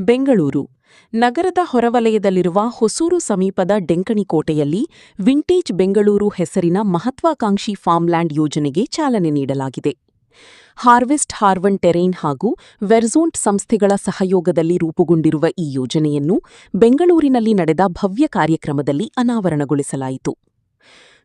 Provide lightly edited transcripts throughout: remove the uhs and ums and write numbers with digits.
ಬೆಂಗಳೂರು ನಗರದ ಹೊರವಲಯದಲ್ಲಿರುವ ಹೊಸೂರು ಸಮೀಪದ ಡೆಂಕಣಿಕೋಟೆಯಲ್ಲಿ ವಿಂಟೇಜ್ ಬೆಂಗಳೂರು ಹೆಸರಿನ ಮಹತ್ವಾಕಾಂಕ್ಷಿ ಫಾರ್ಮ್ಲ್ಯಾಂಡ್ ಯೋಜನೆಗೆ ಚಾಲನೆ ನೀಡಲಾಗಿದೆ. ಹಾರ್ವೆಸ್ಟ್ ಹಾರ್ವನ್ ಟೆರೈನ್ ಹಾಗೂ ವೆರ್ಝೋಂಟ್ ಸಂಸ್ಥೆಗಳ ಸಹಯೋಗದಲ್ಲಿ ರೂಪುಗೊಂಡಿರುವ ಈ ಯೋಜನೆಯನ್ನು ಬೆಂಗಳೂರಿನಲ್ಲಿ ನಡೆದ ಭವ್ಯ ಕಾರ್ಯಕ್ರಮದಲ್ಲಿ ಅನಾವರಣಗೊಳಿಸಲಾಯಿತು.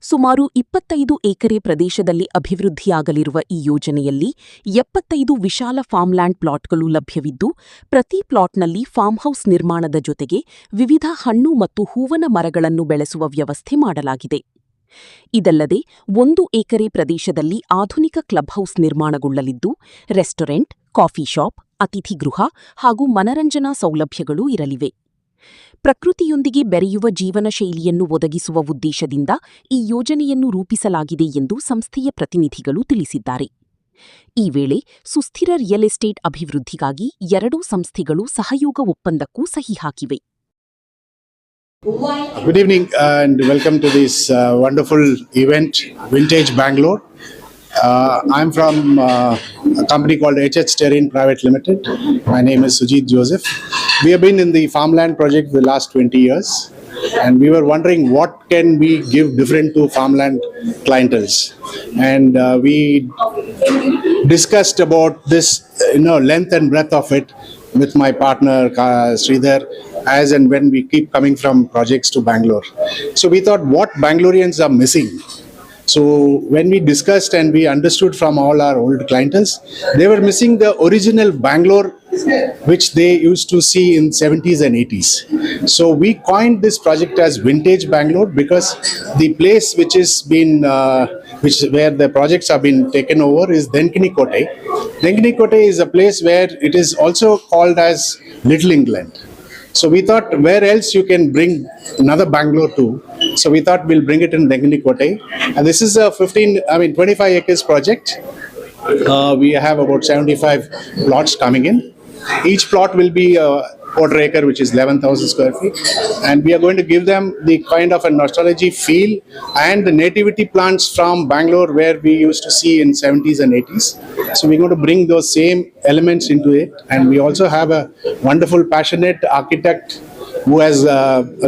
ಸುಮಾರು 25 ಎಕರೆ ಪ್ರದೇಶದಲ್ಲಿ ಅಭಿವೃದ್ಧಿಯಾಗಲಿರುವ ಈ ಯೋಜನೆಯಲ್ಲಿ 75 ವಿಶಾಲ ಫಾರ್ಮ್ಲ್ಯಾಂಡ್ ಪ್ಲಾಟ್ಗಳು ಲಭ್ಯವಿದ್ದು, ಪ್ರತಿ ಪ್ಲಾಟ್ನಲ್ಲಿ ಫಾರ್ಮ್ಹೌಸ್ ನಿರ್ಮಾಣದ ಜೊತೆಗೆ ವಿವಿಧ ಹಣ್ಣು ಮತ್ತು ಹೂವನ ಮರಗಳನ್ನು ಬೆಳೆಸುವ ವ್ಯವಸ್ಥೆ ಮಾಡಲಾಗಿದೆ. ಇದಲ್ಲದೆ 1 ಎಕರೆ ಪ್ರದೇಶದಲ್ಲಿ ಆಧುನಿಕ ಕ್ಲಬ್ಹೌಸ್ ನಿರ್ಮಾಣಗೊಳ್ಳಲಿದ್ದು, ರೆಸ್ಟೋರೆಂಟ್, ಕಾಫಿ ಶಾಪ್, ಅತಿಥಿ ಗೃಹ ಹಾಗೂ ಮನರಂಜನಾ ಸೌಲಭ್ಯಗಳೂ ಇರಲಿವೆ. ಪ್ರಕೃತಿಯೊಂದಿಗೆ ಬೆರೆಯುವ ಜೀವನ ಶೈಲಿಯನ್ನು ಒದಗಿಸುವ ಉದ್ದೇಶದಿಂದ ಈ ಯೋಜನೆಯನ್ನು ರೂಪಿಸಲಾಗಿದೆ ಎಂದು ಸಂಸ್ಥೆಯ ಪ್ರತಿನಿಧಿಗಳು ತಿಳಿಸಿದ್ದಾರೆ. ಈ ವೇಳೆ ಸುಸ್ಥಿರ ರಿಯಲ್ ಎಸ್ಟೇಟ್ ಅಭಿವೃದ್ಧಿಗಾಗಿ ಎರಡೂ ಸಂಸ್ಥೆಗಳು ಸಹಯೋಗ ಒಪ್ಪಂದಕ್ಕೂ ಸಹಿ ಹಾಕಿವೆ. Good evening and welcome to this wonderful event, Vintage Bangalore. I'm from a company called HH Terrain Private Limited. My name is Sujit Joseph. We have been in the farmland project for the last 20 years, and we were wondering what can we give different to farmland clientele. And we discussed about this, length and breadth of it with my partner Sridhar, as and when we keep coming from projects to Bangalore. So we thought what Bangaloreans are missing. So when we discussed and we understood from all our old clientele, they were missing the original Bangalore which they used to see in 70s and 80s. So we coined this project as Vintage Bangalore because the place which is been where the projects have been taken over is Denkanikote. Denkanikote is a place where it is also called as Little England. So we thought where else you can bring another Bangalore to. So we thought we'll bring it in Denkanikote. And this is a 25 acres project. We have about 75 plots coming in. Each plot will be a quarter acre, which is 11,000 square feet. And we are going to give them the kind of a nostalgia feel and the nativity plants from Bangalore where we used to see in 70s and 80s. So we're going to bring those same elements into it. And we also have a wonderful, passionate architect who has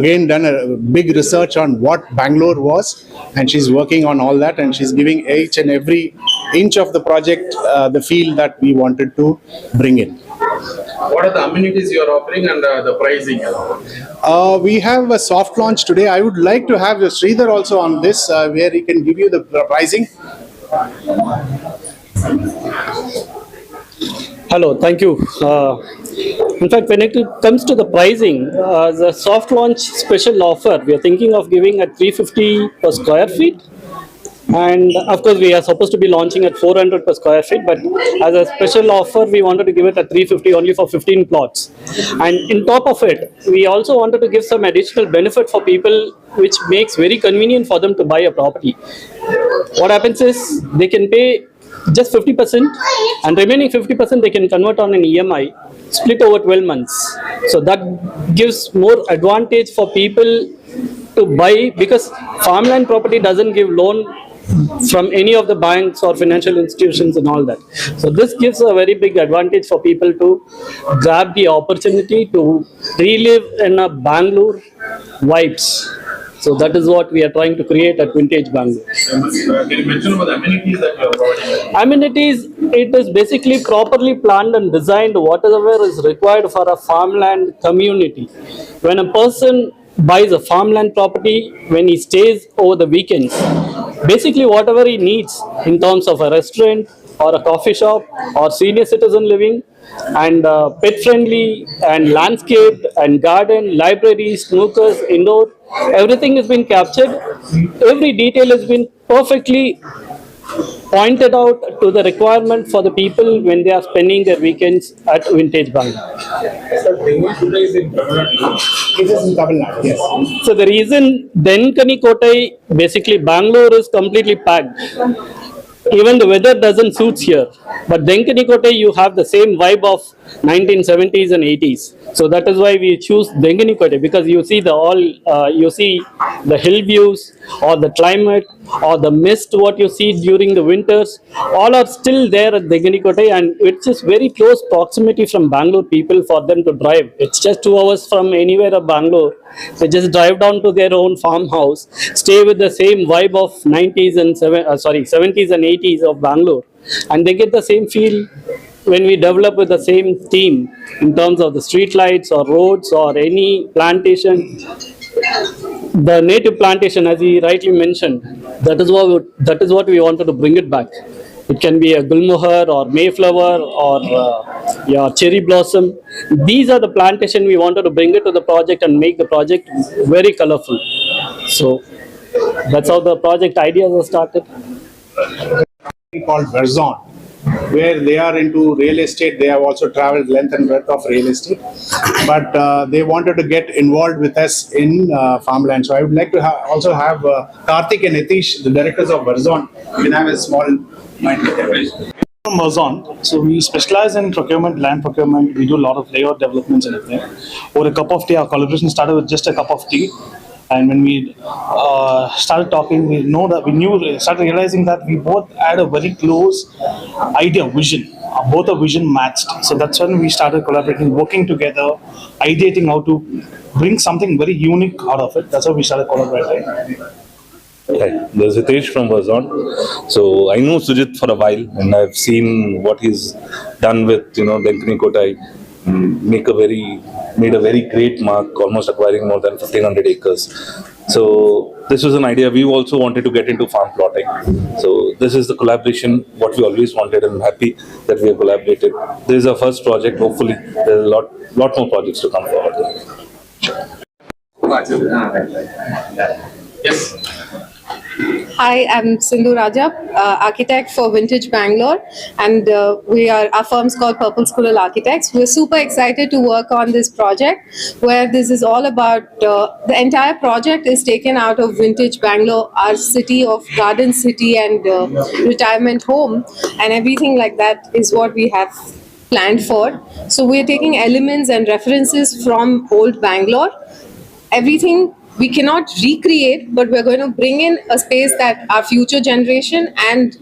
again done a big research on what Bangalore was, and she's working on all that, and she's giving each and every inch of the project the feel that we wanted to bring in. What are the amenities you are offering and the pricing? We have a soft launch today. I would like to have Sridhar also on this, where he can give you the pricing. Hello, thank you. In fact, when it comes to the pricing, the soft launch special offer, we are thinking of giving at 350 per square feet. And of course, we are supposed to be launching at 400 per square feet, but as a special offer, we wanted to give it at 350 only for 15 plots. And in top of it, we also wanted to give some additional benefit for people, which makes very convenient for them to buy a property. What happens is they can pay just 50%, and remaining 50% they can convert on an EMI, split over 12 months. So that gives more advantage for people to buy, because farmland property doesn't give loan from any of the banks or financial institutions and all that. So this gives a very big advantage for people to grab the opportunity to relive in a Bangalore vibes. So that is what we are trying to create at Vintage Bangalore. Can you mention about the amenities that you are providing? Amenities, it is basically properly planned and designed whatever is required for a farmland community. When a person buys a farmland property, when he stays over the weekends, basically whatever he needs in terms of a restaurant or a coffee shop or senior citizen living, and pet friendly and landscaped and garden, libraries, snookers, indoor, everything has been captured. Every detail has been perfectly pointed out to the requirement for the people when they are spending their weekends at Vintage Bangalore. It is in Tamil Nadu, yes. So the reason Denkanikote, basically Bangalore is completely packed. Even the weather doesn't suit here. But Denkanikote, you have the same vibe of 1970s and 80s. So that is why we choose Denkanikote, because you see the hill views or the climate or the mist what you see during the winters, all are still there at Dengani Kotai, and it's just very close proximity from Bangalore people for them to drive. It's just 2 hours from anywhere of Bangalore. They just drive down to their own farmhouse, stay with the same vibe of 70s and 80s of Bangalore, and they get the same feel when we develop with the same theme in terms of the street lights or roads or any plantation. The native plantation, as he rightly mentioned, that is what we wanted to bring it back. It can be a gulmohar or mayflower or yeah, cherry blossom. These are the plantation we wanted to bring it to the project and make the project very colorful. So that's how the project ideas are started. Called Verzon, where they are into real estate. They have also traveled length and breadth of real estate, but they wanted to get involved with us in farmland. So I would like to also have Karthik and Nitish, the directors of Verzon, can have a small mind. From Verzon, so we specialize in procurement, land procurement. We do a lot of layout developments and everything. Over a cup of tea, our collaboration started with just a cup of tea. And when we started talking, started realizing that we both had a very close idea, vision. Both our vision matched. So that's when we started collaborating, working together, ideating how to bring something very unique out of it. That's how we started collaborating. Hi, there's Hitesh from Verzon. So I know Sujit for a while, and I've seen what he's done with Dengani Kotai. Made a very great mark, almost acquiring more than 1,500 acres. So this was an idea. We also wanted to get into farm plotting. So this is the collaboration, what we always wanted, and I'm happy that we have collaborated. This is our first project. Hopefully, there's a lot more projects to come forward. Yes. Hi, I'm Sindhu Rajab, architect for Vintage Bangalore, and our firm's called Purple Squirrel Architects. We're super excited to work on this project, where this is all about, the entire project is taken out of Vintage Bangalore, our city of garden city and retirement home, and everything like that is what we have planned for. So we're taking elements and references from old Bangalore. Everything we cannot recreate, but we're going to bring in a space that our future generation and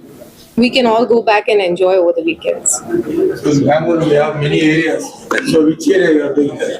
we can all go back and enjoy over the weekends. In Bangalore, we have many areas. So which area you are doing that?